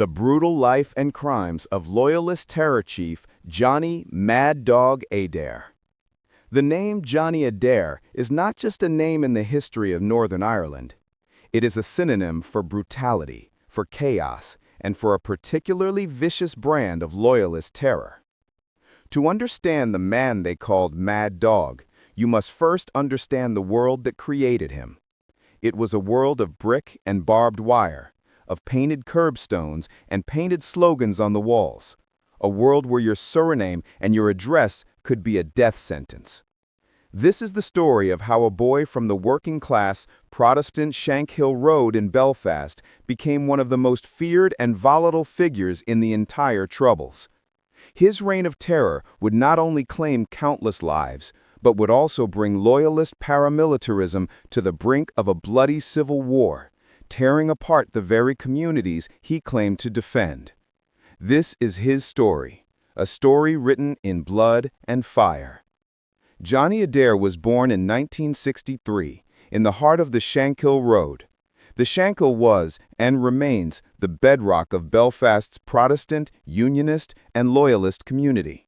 The brutal life and crimes of Loyalist terror chief Johnny "Mad Dog" Adair. The name Johnny Adair is not just a name in the history of Northern Ireland. It is a synonym for brutality, for chaos, and for a particularly vicious brand of Loyalist terror. To understand the man they called Mad Dog, you must first understand the world that created him. It was a world of brick and barbed wire, of painted curbstones and painted slogans on the walls, a world where your surname and your address could be a death sentence. This is the story of how a boy from the working-class Protestant Shankill Road in Belfast became one of the most feared and volatile figures in the entire Troubles. His reign of terror would not only claim countless lives, but would also bring Loyalist paramilitarism to the brink of a bloody civil war, tearing apart the very communities he claimed to defend. This is his story, a story written in blood and fire. Johnny Adair was born in 1963, in the heart of the Shankill Road. The Shankill was, and remains, the bedrock of Belfast's Protestant, Unionist, and Loyalist community.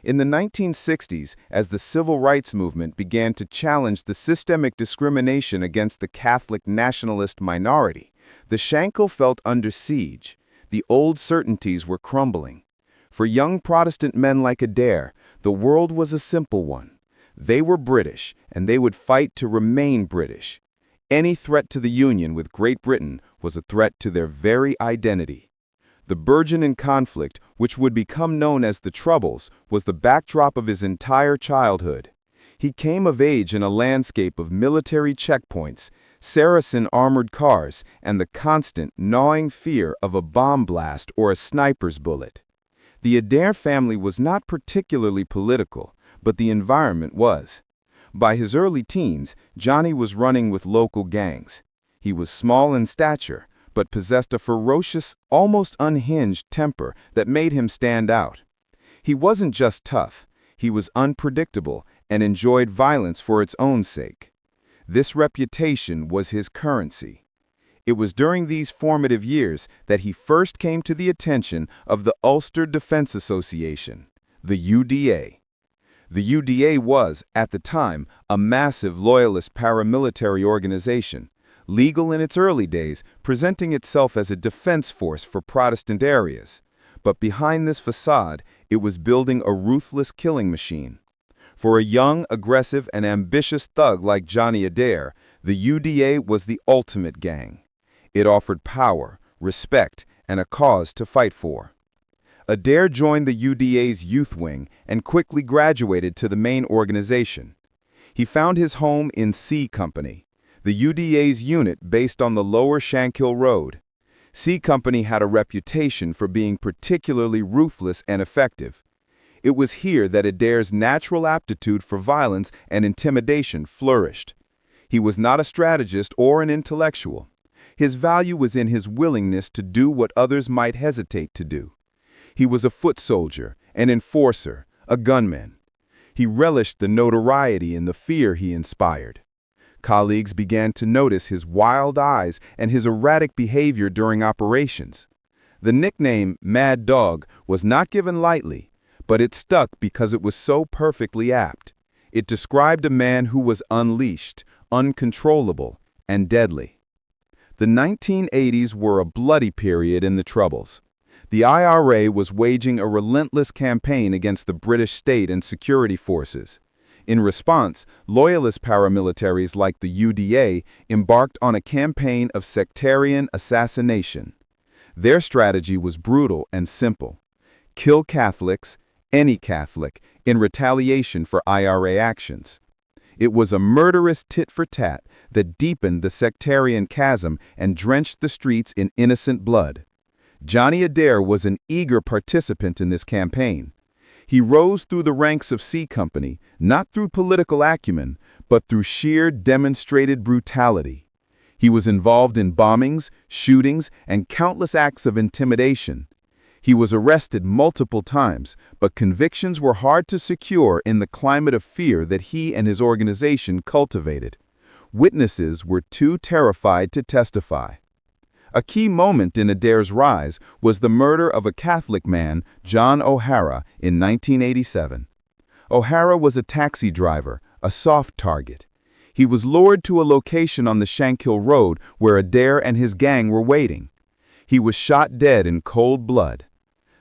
In the 1960s, as the civil rights movement began to challenge the systemic discrimination against the Catholic nationalist minority, the Shankill felt under siege. The old certainties were crumbling. For young Protestant men like Adair, the world was a simple one. They were British, and they would fight to remain British. Any threat to the union with Great Britain was a threat to their very identity. The burgeoning conflict, which would become known as the Troubles, was the backdrop of his entire childhood. He came of age in a landscape of military checkpoints, Saracen armored cars, and the constant, gnawing fear of a bomb blast or a sniper's bullet. The Adair family was not particularly political, but the environment was. By his early teens, Johnny was running with local gangs. He was small in stature, but possessed a ferocious, almost unhinged temper that made him stand out. He wasn't just tough, he was unpredictable and enjoyed violence for its own sake. This reputation was his currency. It was during these formative years that he first came to the attention of the Ulster Defence Association, the UDA. The UDA was, at the time, a massive Loyalist paramilitary organization, legal in its early days, presenting itself as a defense force for Protestant areas. But behind this facade, it was building a ruthless killing machine. For a young, aggressive, and ambitious thug like Johnny Adair, the UDA was the ultimate gang. It offered power, respect, and a cause to fight for. Adair joined the UDA's youth wing and quickly graduated to the main organization. He found his home in C Company, the UDA's unit based on the lower Shankill Road. C Company had a reputation for being particularly ruthless and effective. It was here that Adair's natural aptitude for violence and intimidation flourished. He was not a strategist or an intellectual. His value was in his willingness to do what others might hesitate to do. He was a foot soldier, an enforcer, a gunman. He relished the notoriety and the fear he inspired. Colleagues began to notice his wild eyes and his erratic behavior during operations. The nickname Mad Dog was not given lightly, but it stuck because it was so perfectly apt. It described a man who was unleashed, uncontrollable, and deadly. The 1980s were a bloody period in the Troubles. The IRA was waging a relentless campaign against the British state and security forces. In response, Loyalist paramilitaries like the UDA embarked on a campaign of sectarian assassination. Their strategy was brutal and simple: kill Catholics, any Catholic, in retaliation for IRA actions. It was a murderous tit-for-tat that deepened the sectarian chasm and drenched the streets in innocent blood. Johnny Adair was an eager participant in this campaign. He rose through the ranks of C Company, not through political acumen, but through sheer demonstrated brutality. He was involved in bombings, shootings, and countless acts of intimidation. He was arrested multiple times, but convictions were hard to secure in the climate of fear that he and his organization cultivated. Witnesses were too terrified to testify. A key moment in Adair's rise was the murder of a Catholic man, John O'Hara, in 1987. O'Hara was a taxi driver, a soft target. He was lured to a location on the Shankill road where Adair and his gang were waiting. He was shot dead in cold blood.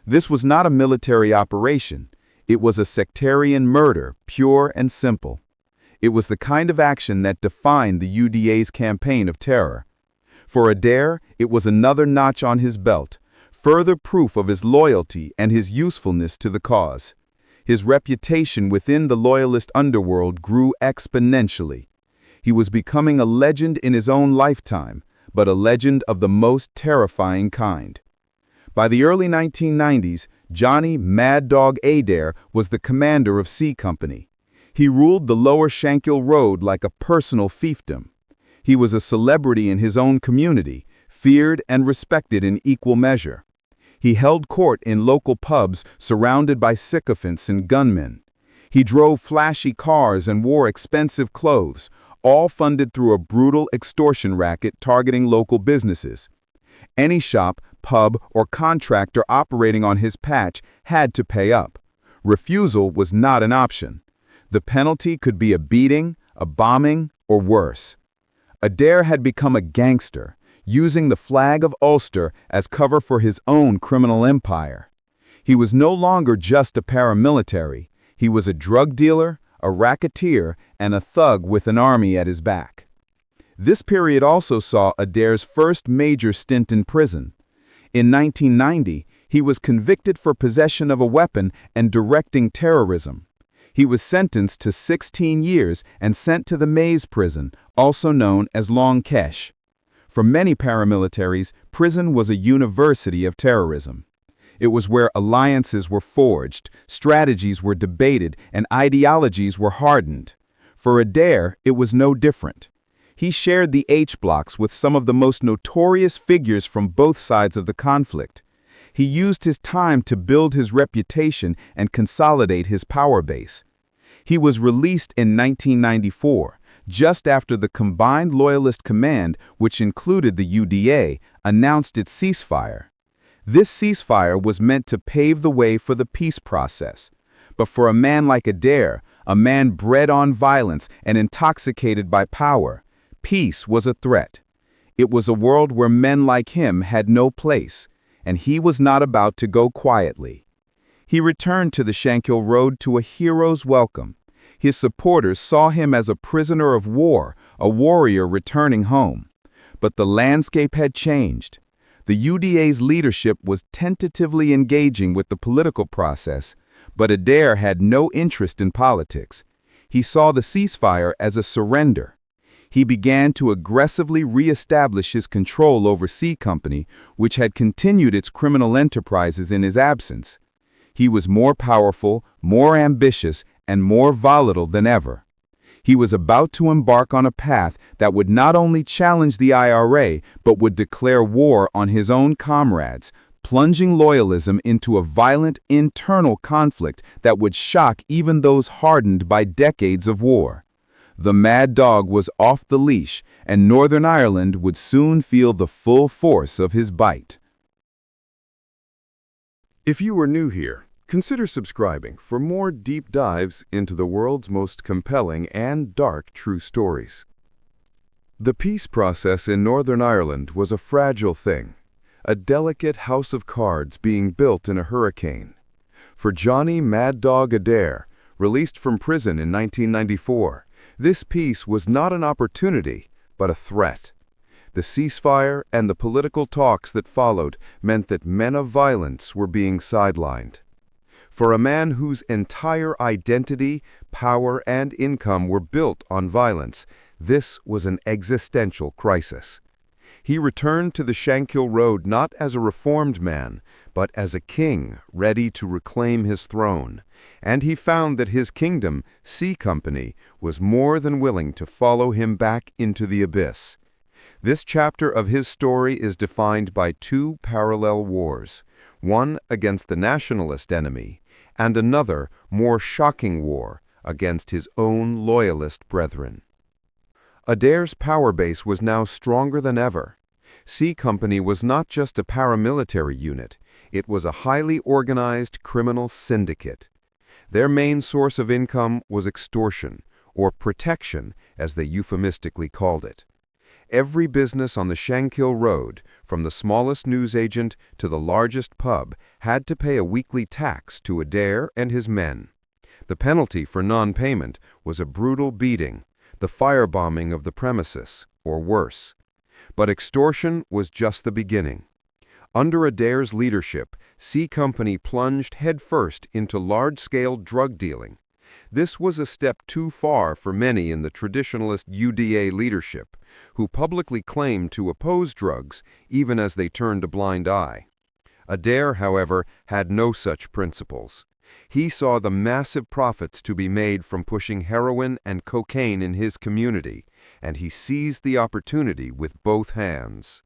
This was not a military operation. It was a sectarian murder, pure and simple. It was the kind of action that defined the UDA's campaign of terror. For Adair, it was another notch on his belt, further proof of his loyalty and his usefulness to the cause. His reputation within the Loyalist underworld grew exponentially. He was becoming a legend in his own lifetime, but a legend of the most terrifying kind. By the early 1990s, Johnny "Mad Dog" Adair was the commander of C Company. He ruled the lower Shankill Road like a personal fiefdom. He was a celebrity in his own community, feared and respected in equal measure. He held court in local pubs surrounded by sycophants and gunmen. He drove flashy cars and wore expensive clothes, all funded through a brutal extortion racket targeting local businesses. Any shop, pub, or contractor operating on his patch had to pay up. Refusal was not an option. The penalty could be a beating, a bombing, or worse. Adair had become a gangster, using the flag of Ulster as cover for his own criminal empire. He was no longer just a paramilitary. He was a drug dealer, a racketeer, and a thug with an army at his back. This period also saw Adair's first major stint in prison. In 1990, he was convicted for possession of a weapon and directing terrorism. He was sentenced to 16 years and sent to the Maze prison, also known as Long Kesh. For many paramilitaries, prison was a university of terrorism. It was where alliances were forged, strategies were debated, and ideologies were hardened. For Adair, it was no different. He shared the H-blocks with some of the most notorious figures from both sides of the conflict. He used his time to build his reputation and consolidate his power base. He was released in 1994, just after the combined Loyalist command, which included the UDA, announced its ceasefire. This ceasefire was meant to pave the way for the peace process. But for a man like Adair, a man bred on violence and intoxicated by power, peace was a threat. It was a world where men like him had no place, and he was not about to go quietly. He returned to the Shankill Road to a hero's welcome. His supporters saw him as a prisoner of war, a warrior returning home. But the landscape had changed. The UDA's leadership was tentatively engaging with the political process, but Adair had no interest in politics. He saw the ceasefire as a surrender. He began to aggressively re-establish his control over C Company, which had continued its criminal enterprises in his absence. He was more powerful, more ambitious, and more volatile than ever. He was about to embark on a path that would not only challenge the IRA, but would declare war on his own comrades, plunging loyalism into a violent internal conflict that would shock even those hardened by decades of war. The Mad Dog was off the leash, and Northern Ireland would soon feel the full force of his bite. If you are new here, consider subscribing for more deep dives into the world's most compelling and dark true stories. The peace process in Northern Ireland was a fragile thing, a delicate house of cards being built in a hurricane. For Johnny "Mad Dog" Adair, released from prison in 1994, this peace was not an opportunity, but a threat. The ceasefire and the political talks that followed meant that men of violence were being sidelined. For a man whose entire identity, power, and income were built on violence, this was an existential crisis. He returned to the Shankill Road not as a reformed man, but as a king ready to reclaim his throne. And he found that his kingdom, C Company, was more than willing to follow him back into the abyss. This chapter of his story is defined by two parallel wars, one against the nationalist enemy, and another, more shocking war against his own Loyalist brethren. Adair's power base was now stronger than ever. C Company was not just a paramilitary unit, it was a highly organized criminal syndicate. Their main source of income was extortion, or protection, as they euphemistically called it. Every business on the Shankill Road, from the smallest newsagent to the largest pub, had to pay a weekly tax to Adair and his men. The penalty for non-payment was a brutal beating, the firebombing of the premises, or worse. But extortion was just the beginning. Under Adair's leadership, C Company plunged headfirst into large-scale drug dealing. This was a step too far for many in the traditionalist UDA leadership, who publicly claimed to oppose drugs even as they turned a blind eye. Adair, however, had no such principles. He saw the massive profits to be made from pushing heroin and cocaine in his community, and he seized the opportunity with both hands.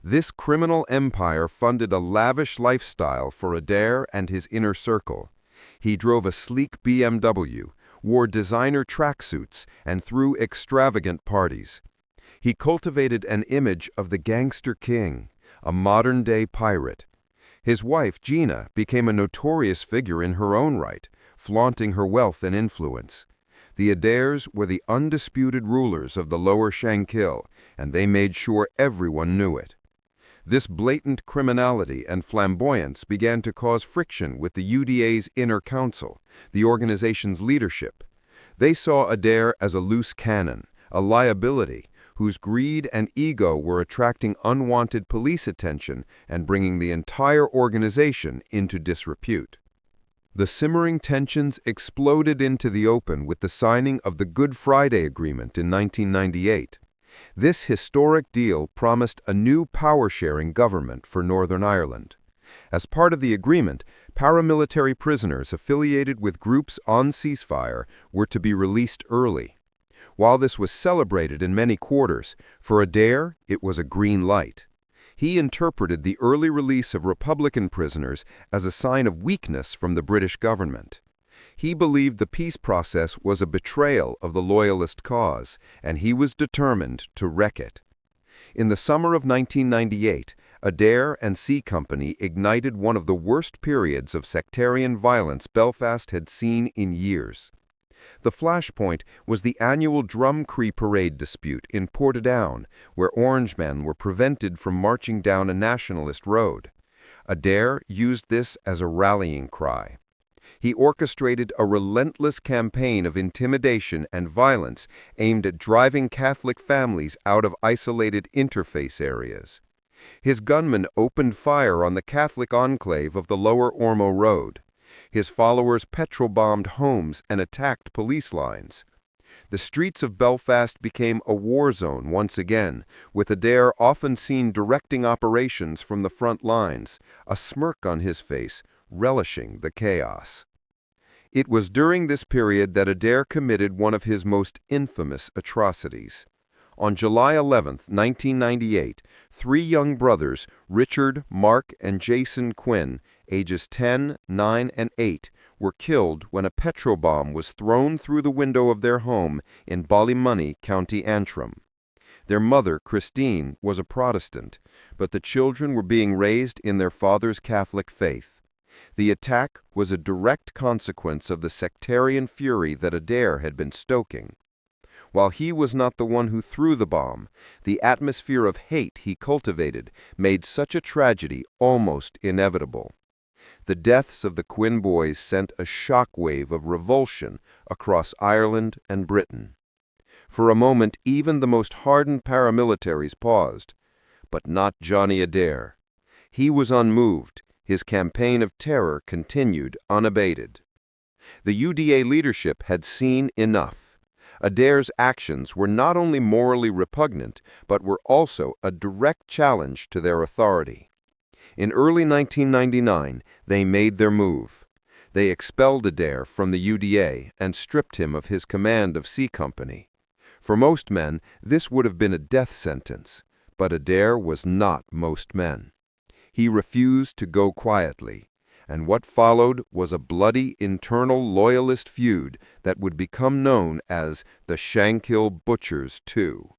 This criminal empire funded a lavish lifestyle for Adair and his inner circle. He drove a sleek BMW, wore designer tracksuits, and threw extravagant parties. He cultivated an image of the gangster king, a modern-day pirate. His wife, Gina, became a notorious figure in her own right, flaunting her wealth and influence. The Adairs were the undisputed rulers of the lower Shankill, and they made sure everyone knew it. This blatant criminality and flamboyance began to cause friction with the UDA's inner council, the organization's leadership. They saw Adair as a loose cannon, a liability, whose greed and ego were attracting unwanted police attention and bringing the entire organization into disrepute. The simmering tensions exploded into the open with the signing of the Good Friday Agreement in 1998. This historic deal promised a new power-sharing government for Northern Ireland. As part of the agreement, paramilitary prisoners affiliated with groups on ceasefire were to be released early. While this was celebrated in many quarters, for Adair it was a green light. He interpreted the early release of Republican prisoners as a sign of weakness from the British government. He believed the peace process was a betrayal of the Loyalist cause, and he was determined to wreck it. In the summer of 1998, Adair and C Company ignited one of the worst periods of sectarian violence Belfast had seen in years. The flashpoint was the annual Drum Cree Parade dispute in Portadown, where Orangemen were prevented from marching down a nationalist road. Adair used this as a rallying cry. He orchestrated a relentless campaign of intimidation and violence aimed at driving Catholic families out of isolated interface areas. His gunmen opened fire on the Catholic enclave of the Lower Ormeau Road. His followers petrol-bombed homes and attacked police lines. The streets of Belfast became a war zone once again, with Adair often seen directing operations from the front lines, a smirk on his face, relishing the chaos. It was during this period that Adair committed one of his most infamous atrocities. On July 11, 1998, three young brothers, Richard, Mark, and Jason Quinn, ages 10, 9, and 8, were killed when a petrol bomb was thrown through the window of their home in Ballymoney, County Antrim. Their mother, Christine, was a Protestant, but the children were being raised in their father's Catholic faith. The attack was a direct consequence of the sectarian fury that Adair had been stoking. While he was not the one who threw the bomb, the atmosphere of hate he cultivated made such a tragedy almost inevitable. The deaths of the Quinn boys sent a shockwave of revulsion across Ireland and Britain. For a moment, even the most hardened paramilitaries paused, but not Johnny Adair. He was unmoved. His campaign of terror continued unabated. The UDA leadership had seen enough. Adair's actions were not only morally repugnant, but were also a direct challenge to their authority. In early 1999, they made their move. They expelled Adair from the UDA and stripped him of his command of C Company. For most men, this would have been a death sentence, but Adair was not most men. He refused to go quietly, and what followed was a bloody internal Loyalist feud that would become known as the Shankill Butchers II.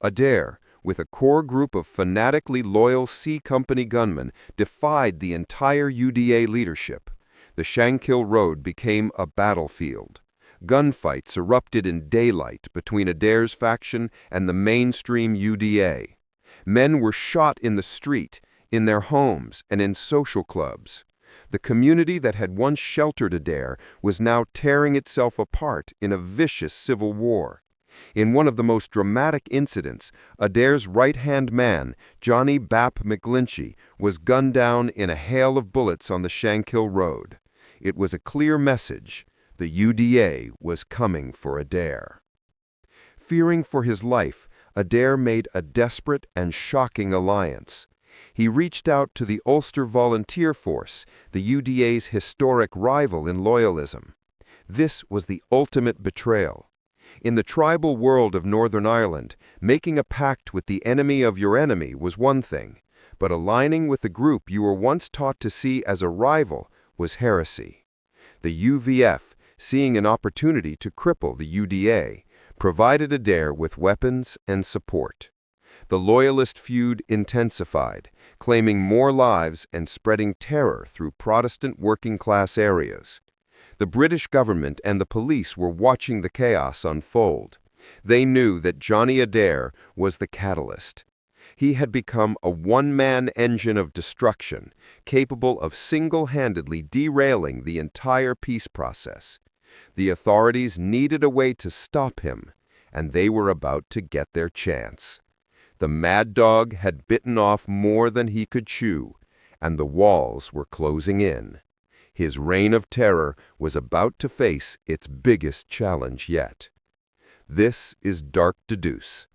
Adair, with a core group of fanatically loyal C Company gunmen, defied the entire UDA leadership. The Shankill Road became a battlefield. Gunfights erupted in daylight between Adair's faction and the mainstream UDA. Men were shot in the street, in their homes, and in social clubs. The community that had once sheltered Adair was now tearing itself apart in a vicious civil war. In one of the most dramatic incidents, Adair's right-hand man, Johnny McGlinchey, was gunned down in a hail of bullets on the Shankill Road. It was a clear message. The UDA was coming for Adair. Fearing for his life, Adair made a desperate and shocking alliance. He reached out to the Ulster Volunteer Force, the UDA's historic rival in loyalism. This was the ultimate betrayal. In the tribal world of Northern Ireland, making a pact with the enemy of your enemy was one thing, but aligning with the group you were once taught to see as a rival was heresy. The UVF, seeing an opportunity to cripple the UDA, provided Adair with weapons and support. The Loyalist feud intensified, claiming more lives and spreading terror through Protestant working-class areas. The British government and the police were watching the chaos unfold. They knew that Johnny Adair was the catalyst. He had become a one-man engine of destruction, capable of single-handedly derailing the entire peace process. The authorities needed a way to stop him, and they were about to get their chance. The mad dog had bitten off more than he could chew, and the walls were closing in. His reign of terror was about to face its biggest challenge yet. This is Dark Deduce.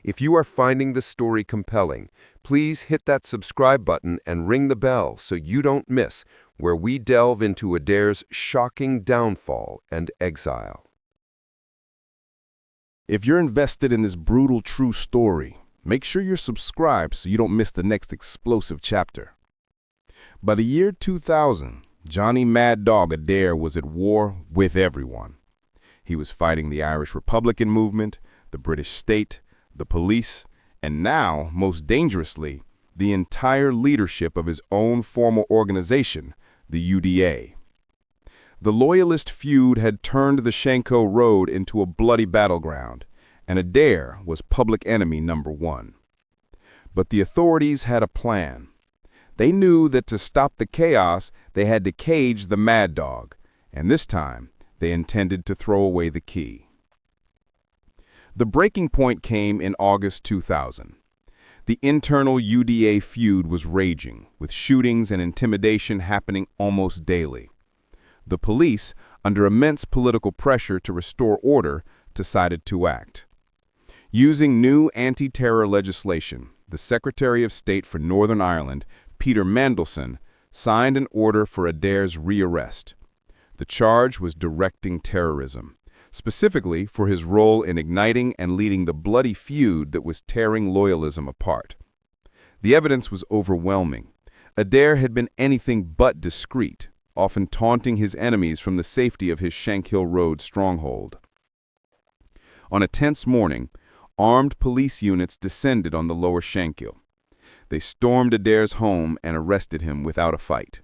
If you are finding this story compelling, please hit that subscribe button and ring the bell so you don't miss where we delve into Adair's shocking downfall and exile. If you're invested in this brutal true story, make sure you're subscribed so you don't miss the next explosive chapter. By the year 2000, Johnny Mad Dog Adair was at war with everyone. He was fighting the Irish Republican movement, the British state, the police, and now, most dangerously, the entire leadership of his own formal organization, the UDA. The Loyalist feud had turned the Shankill Road into a bloody battleground, and Adair was public enemy number one. But the authorities had a plan. They knew that to stop the chaos, they had to cage the Mad Dog, and this time, they intended to throw away the key. The breaking point came in August 2000. The internal UDA feud was raging, with shootings and intimidation happening almost daily. The police, under immense political pressure to restore order, decided to act. Using new anti-terror legislation, the Secretary of State for Northern Ireland, Peter Mandelson, signed an order for Adair's rearrest. The charge was directing terrorism, specifically for his role in igniting and leading the bloody feud that was tearing loyalism apart. The evidence was overwhelming. Adair had been anything but discreet, often taunting his enemies from the safety of his Shankill Road stronghold. On a tense morning, armed police units descended on the lower Shankill. They stormed Adair's home and arrested him without a fight.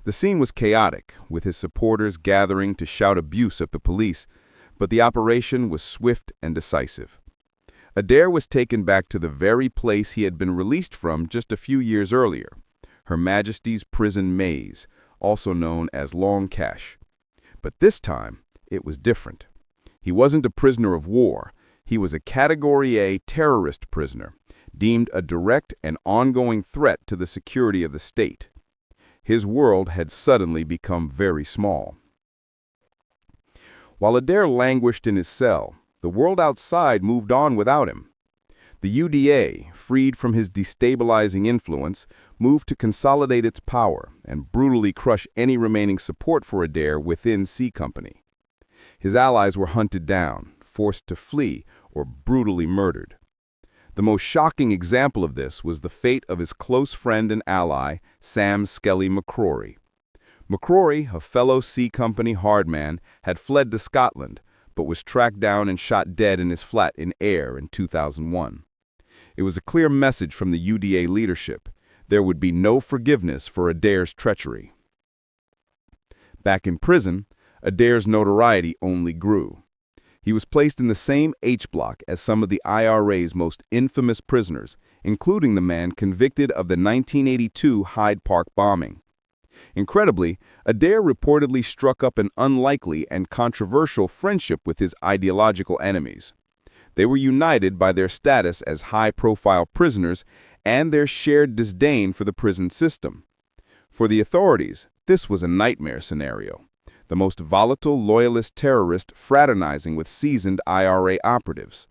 The scene was chaotic, with his supporters gathering to shout abuse at the police, but the operation was swift and decisive. Adair was taken back to the very place he had been released from just a few years earlier, Her Majesty's Prison Maze, also known as Long Cash. But this time, it was different. He wasn't a prisoner of war. He was a Category A terrorist prisoner, deemed a direct and ongoing threat to the security of the state. His world had suddenly become very small. While Adair languished in his cell, the world outside moved on without him. The UDA, freed from his destabilizing influence, moved to consolidate its power and brutally crush any remaining support for Adair within C Company. His allies were hunted down, forced to flee, or brutally murdered. The most shocking example of this was the fate of his close friend and ally, Sam Skelly McCrory. McCrory, a fellow C Company hardman, had fled to Scotland, but was tracked down and shot dead in his flat in Ayr in 2001. It was a clear message from the UDA leadership. There would be no forgiveness for Adair's treachery. Back in prison, Adair's notoriety only grew. He was placed in the same H block as some of the IRA's most infamous prisoners, including the man convicted of the 1982 Hyde Park bombing. Incredibly, Adair reportedly struck up an unlikely and controversial friendship with his ideological enemies. They were united by their status as high-profile prisoners and their shared disdain for the prison system. For the authorities, this was a nightmare scenario. The most volatile Loyalist terrorist fraternizing with seasoned IRA operatives.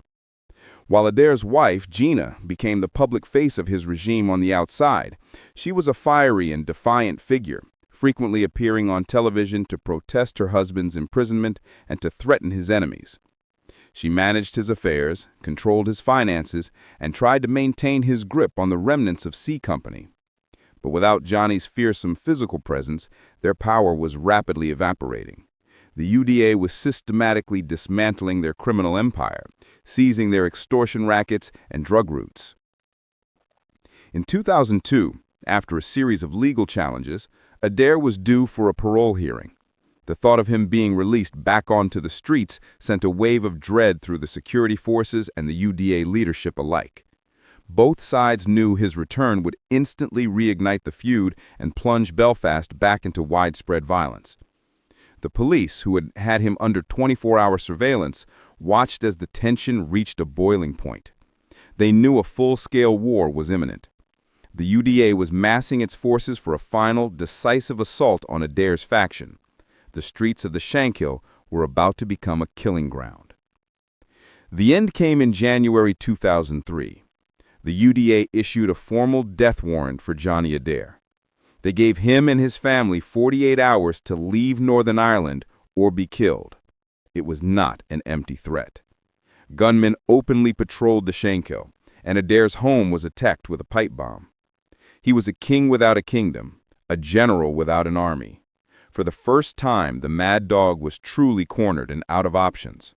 While Adair's wife, Gina, became the public face of his regime on the outside, she was a fiery and defiant figure, frequently appearing on television to protest her husband's imprisonment and to threaten his enemies. She managed his affairs, controlled his finances, and tried to maintain his grip on the remnants of C Company. But without Johnny's fearsome physical presence, their power was rapidly evaporating. The UDA was systematically dismantling their criminal empire, seizing their extortion rackets and drug routes. In 2002, after a series of legal challenges, Adair was due for a parole hearing. The thought of him being released back onto the streets sent a wave of dread through the security forces and the UDA leadership alike. Both sides knew his return would instantly reignite the feud and plunge Belfast back into widespread violence. The police, who had had him under 24-hour surveillance, watched as the tension reached a boiling point. They knew a full-scale war was imminent. The UDA was massing its forces for a final, decisive assault on Adair's faction. The streets of the Shankill were about to become a killing ground. The end came in January 2003. The UDA issued a formal death warrant for Johnny Adair. They gave him and his family 48 hours to leave Northern Ireland or be killed. It was not an empty threat. Gunmen openly patrolled the Shankill, and Adair's home was attacked with a pipe bomb. He was a king without a kingdom, a general without an army. For the first time, the mad dog was truly cornered and out of options.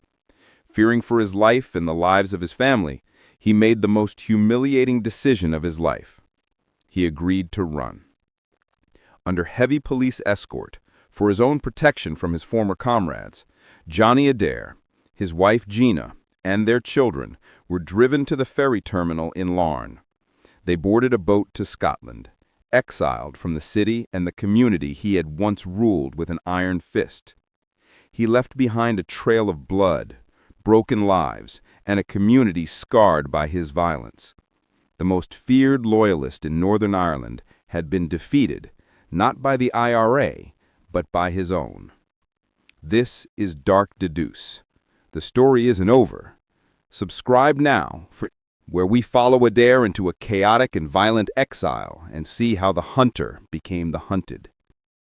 Fearing for his life and the lives of his family, he made the most humiliating decision of his life. He agreed to run. Under heavy police escort, for his own protection from his former comrades, Johnny Adair, his wife Gina, and their children were driven to the ferry terminal in Larne. They boarded a boat to Scotland, exiled from the city and the community he had once ruled with an iron fist. He left behind a trail of blood, broken lives, and a community scarred by his violence. The most feared loyalist in Northern Ireland had been defeated, not by the IRA, but by his own. This is Dark Deduce. The story isn't over. Subscribe now where we follow Adair into a chaotic and violent exile and see how the hunter became the hunted.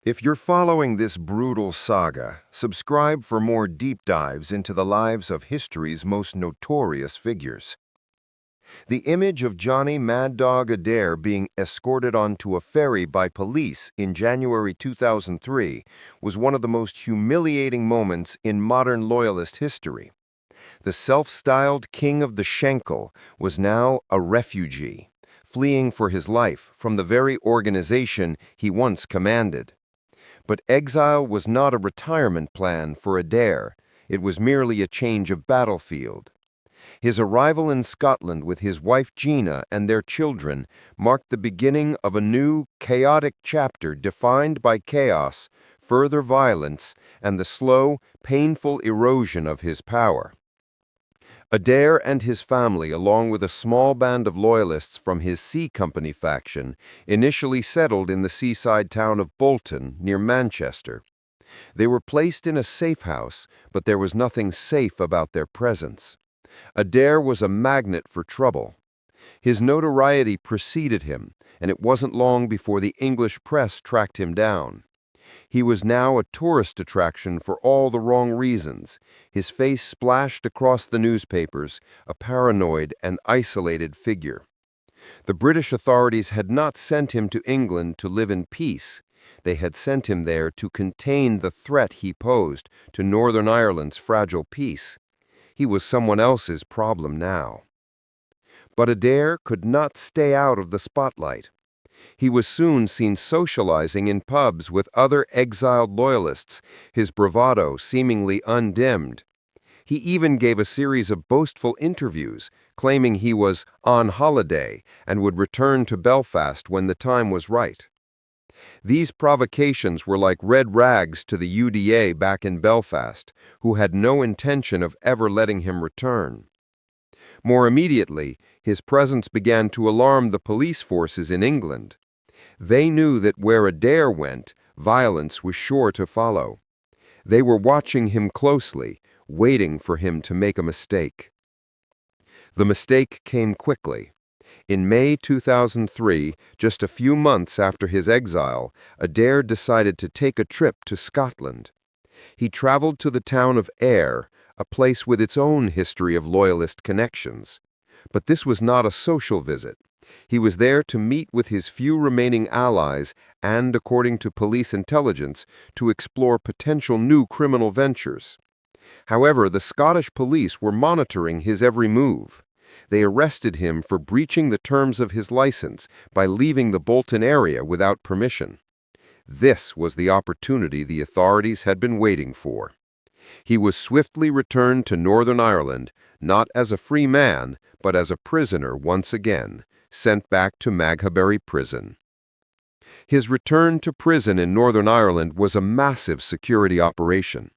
If you're following this brutal saga, subscribe for more deep dives into the lives of history's most notorious figures. The image of Johnny Mad Dog Adair being escorted onto a ferry by police in January 2003 was one of the most humiliating moments in modern Loyalist history. The self-styled King of the Shankill was now a refugee, fleeing for his life from the very organization he once commanded. But exile was not a retirement plan for Adair. It was merely a change of battlefield. His arrival in Scotland with his wife Gina and their children marked the beginning of a new, chaotic chapter defined by chaos, further violence, and the slow, painful erosion of his power. Adair and his family, along with a small band of loyalists from his C Company faction, initially settled in the seaside town of Bolton, near Manchester. They were placed in a safe house, but there was nothing safe about their presence. Adair was a magnet for trouble. His notoriety preceded him, and it wasn't long before the English press tracked him down. He was now a tourist attraction for all the wrong reasons. His face splashed across the newspapers, a paranoid and isolated figure. The British authorities had not sent him to England to live in peace. They had sent him there to contain the threat he posed to Northern Ireland's fragile peace. He was someone else's problem now. But Adair could not stay out of the spotlight. He was soon seen socializing in pubs with other exiled Loyalists, his bravado seemingly undimmed. He even gave a series of boastful interviews, claiming he was on holiday and would return to Belfast when the time was right. These provocations were like red rags to the UDA back in Belfast, who had no intention of ever letting him return. More immediately, his presence began to alarm the police forces in England. They knew that where Adair went, violence was sure to follow. They were watching him closely, waiting for him to make a mistake. The mistake came quickly. In May 2003, just a few months after his exile, Adair decided to take a trip to Scotland. He traveled to the town of Ayr, a place with its own history of Loyalist connections. But this was not a social visit. He was there to meet with his few remaining allies and, according to police intelligence, to explore potential new criminal ventures. However, the Scottish police were monitoring his every move. They arrested him for breaching the terms of his license by leaving the Bolton area without permission. This was the opportunity the authorities had been waiting for. He was swiftly returned to Northern Ireland, not as a free man, but as a prisoner once again, sent back to Maghaberry Prison. His return to prison in Northern Ireland was a massive security operation.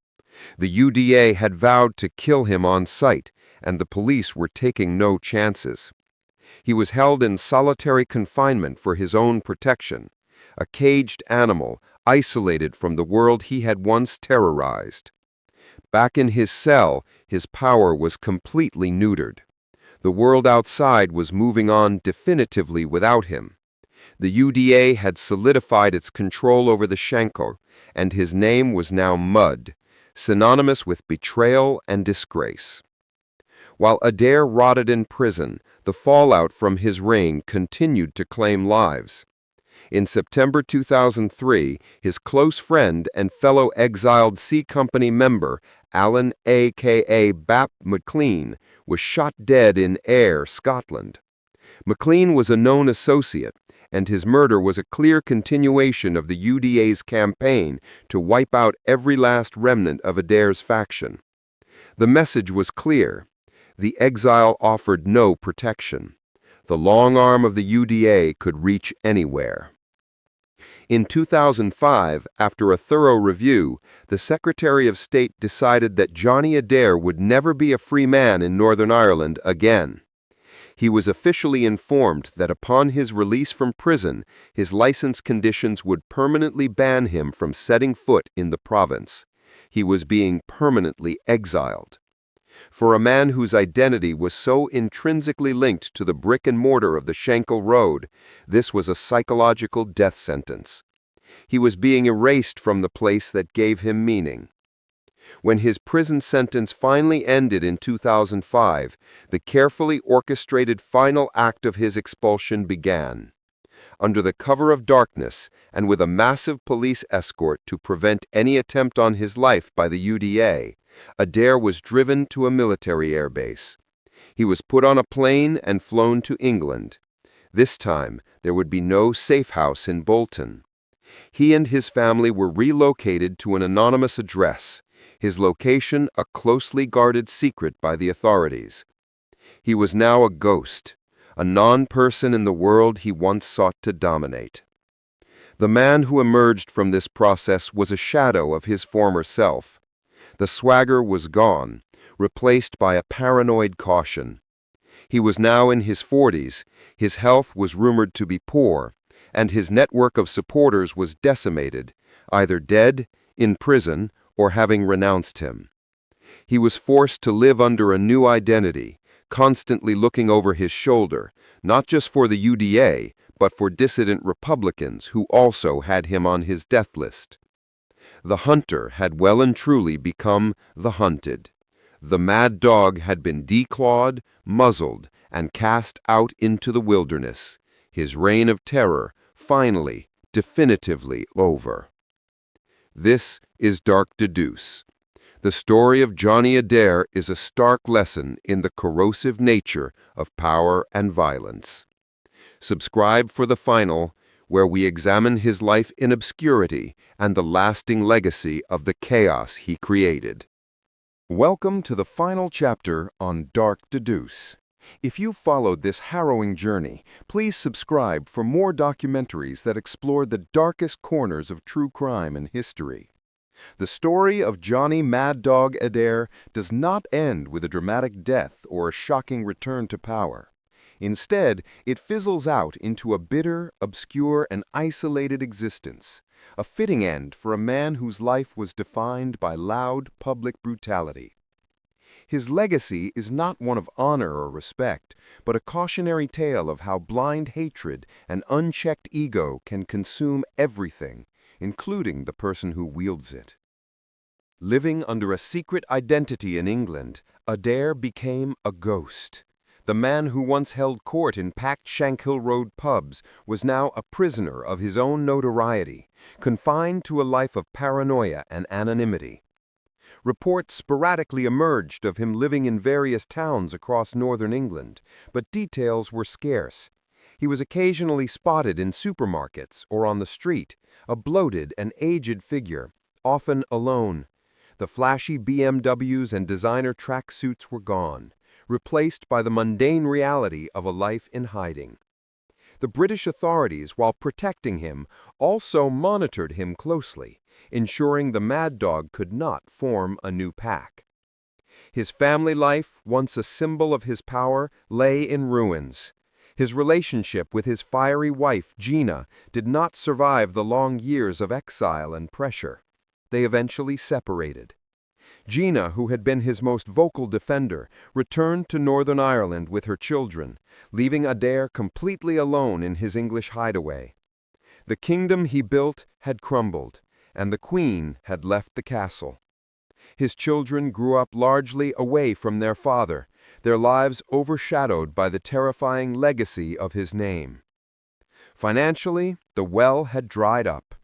The UDA had vowed to kill him on sight, and the police were taking no chances. He was held in solitary confinement for his own protection, a caged animal isolated from the world he had once terrorized. Back in his cell, his power was completely neutered. The world outside was moving on definitively without him. The UDA had solidified its control over the Shankill, and his name was now mud, synonymous with betrayal and disgrace. While Adair rotted in prison, the fallout from his reign continued to claim lives. In September 2003, his close friend and fellow exiled C Company member, Alan a.k.a. Bap McLean, was shot dead in Ayr, Scotland. McLean was a known associate, and his murder was a clear continuation of the UDA's campaign to wipe out every last remnant of Adair's faction. The message was clear. The exile offered no protection. The long arm of the UDA could reach anywhere. In 2005, after a thorough review, the Secretary of State decided that Johnny Adair would never be a free man in Northern Ireland again. He was officially informed that upon his release from prison, his license conditions would permanently ban him from setting foot in the province. He was being permanently exiled. For a man whose identity was so intrinsically linked to the brick and mortar of the Shankill Road, this was a psychological death sentence. He was being erased from the place that gave him meaning. When his prison sentence finally ended in 2005, the carefully orchestrated final act of his expulsion began. Under the cover of darkness, and with a massive police escort to prevent any attempt on his life by the UDA, Adair was driven to a military airbase. He was put on a plane and flown to England. This time, there would be no safe house in Bolton. He and his family were relocated to an anonymous address, his location a closely guarded secret by the authorities. He was now a ghost, a non-person in the world he once sought to dominate. The man who emerged from this process was a shadow of his former self. The swagger was gone, replaced by a paranoid caution. He was now in his 40s, his health was rumored to be poor, and his network of supporters was decimated, either dead, in prison, or having renounced him. He was forced to live under a new identity, constantly looking over his shoulder, not just for the UDA, but for dissident Republicans who also had him on his death list. The hunter had well and truly become the hunted. The mad dog had been declawed, muzzled, and cast out into the wilderness, his reign of terror finally, definitively over. This is Dark Deduce, The story of Johnny Adair is a stark lesson in the corrosive nature of power and violence. Subscribe for the final, where we examine his life in obscurity and the lasting legacy of the chaos he created. Welcome to the final chapter on Dark Deduce. If you followed this harrowing journey, please subscribe for more documentaries that explore the darkest corners of true crime and history. The story of Johnny Mad Dog Adair does not end with a dramatic death or a shocking return to power. Instead, it fizzles out into a bitter, obscure, and isolated existence, a fitting end for a man whose life was defined by loud, public brutality. His legacy is not one of honor or respect, but a cautionary tale of how blind hatred and unchecked ego can consume everything, including the person who wields it. Living under a secret identity in England, Adair became a ghost. The man who once held court in packed Shankill Road pubs was now a prisoner of his own notoriety, confined to a life of paranoia and anonymity. Reports sporadically emerged of him living in various towns across northern England, but details were scarce. He was occasionally spotted in supermarkets or on the street, a bloated and aged figure, often alone. The flashy BMWs and designer tracksuits were gone, replaced by the mundane reality of a life in hiding. The British authorities, while protecting him, also monitored him closely, ensuring the Mad Dog could not form a new pack. His family life, once a symbol of his power, lay in ruins. His relationship with his fiery wife, Gina, did not survive the long years of exile and pressure. They eventually separated. Gina, who had been his most vocal defender, returned to Northern Ireland with her children, leaving Adair completely alone in his English hideaway. The kingdom he built had crumbled, and the Queen had left the castle. His children grew up largely away from their father, their lives overshadowed by the terrifying legacy of his name. Financially, the well had dried up.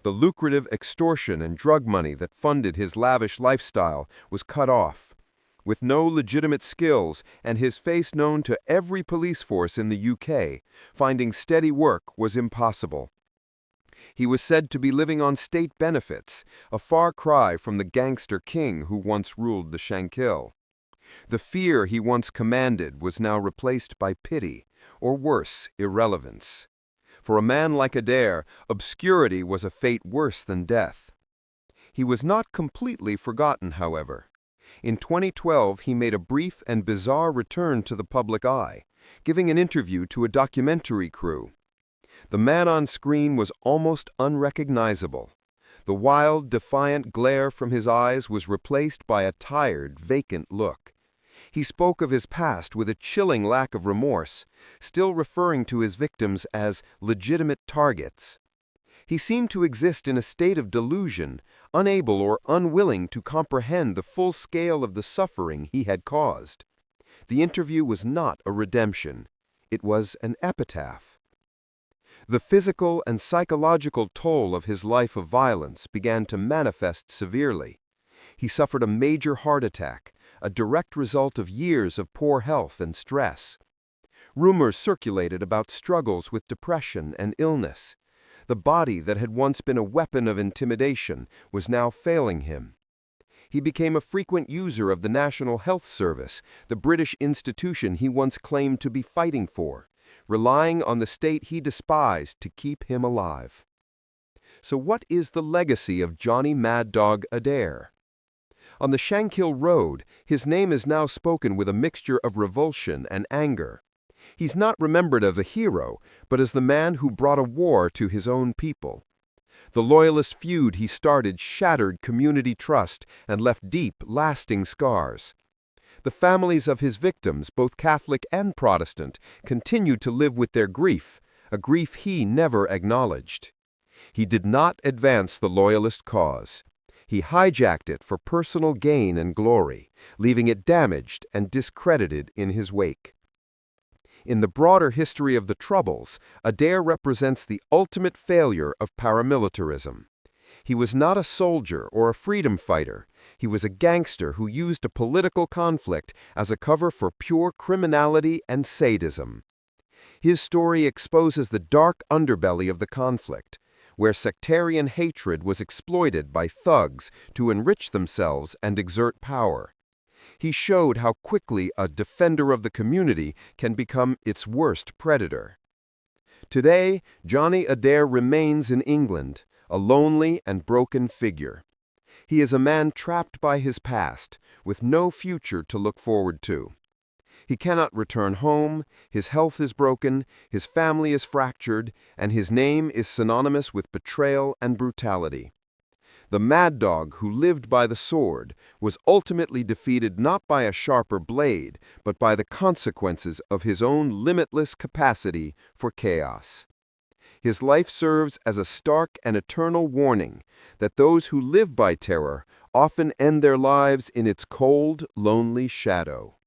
The lucrative extortion and drug money that funded his lavish lifestyle was cut off. With no legitimate skills and his face known to every police force in the UK, finding steady work was impossible. He was said to be living on state benefits, a far cry from the gangster king who once ruled the Shankill. The fear he once commanded was now replaced by pity, or worse, irrelevance. For a man like Adair, obscurity was a fate worse than death. He was not completely forgotten, however. In 2012, he made a brief and bizarre return to the public eye, giving an interview to a documentary crew. The man on screen was almost unrecognizable. The wild, defiant glare from his eyes was replaced by a tired, vacant look. He spoke of his past with a chilling lack of remorse, still referring to his victims as legitimate targets. He seemed to exist in a state of delusion, unable or unwilling to comprehend the full scale of the suffering he had caused. The interview was not a redemption. It was an epitaph. The physical and psychological toll of his life of violence began to manifest severely. He suffered a major heart attack, a direct result of years of poor health and stress. Rumors circulated about struggles with depression and illness. The body that had once been a weapon of intimidation was now failing him. He became a frequent user of the National Health Service, the British institution he once claimed to be fighting for, relying on the state he despised to keep him alive. So what is the legacy of Johnny Mad Dog Adair? On the Shankill Road, his name is now spoken with a mixture of revulsion and anger. He's not remembered as a hero, but as the man who brought a war to his own people. The Loyalist feud he started shattered community trust and left deep, lasting scars. The families of his victims, both Catholic and Protestant, continued to live with their grief, a grief he never acknowledged. He did not advance the Loyalist cause. He hijacked it for personal gain and glory, leaving it damaged and discredited in his wake. In the broader history of the Troubles, Adair represents the ultimate failure of paramilitarism. He was not a soldier or a freedom fighter. He was a gangster who used a political conflict as a cover for pure criminality and sadism. His story exposes the dark underbelly of the conflict, where sectarian hatred was exploited by thugs to enrich themselves and exert power. He showed how quickly a defender of the community can become its worst predator. Today, Johnny Adair remains in England, a lonely and broken figure. He is a man trapped by his past, with no future to look forward to. He cannot return home, his health is broken, his family is fractured, and his name is synonymous with betrayal and brutality. The mad dog who lived by the sword was ultimately defeated not by a sharper blade, but by the consequences of his own limitless capacity for chaos. His life serves as a stark and eternal warning that those who live by terror often end their lives in its cold, lonely shadow.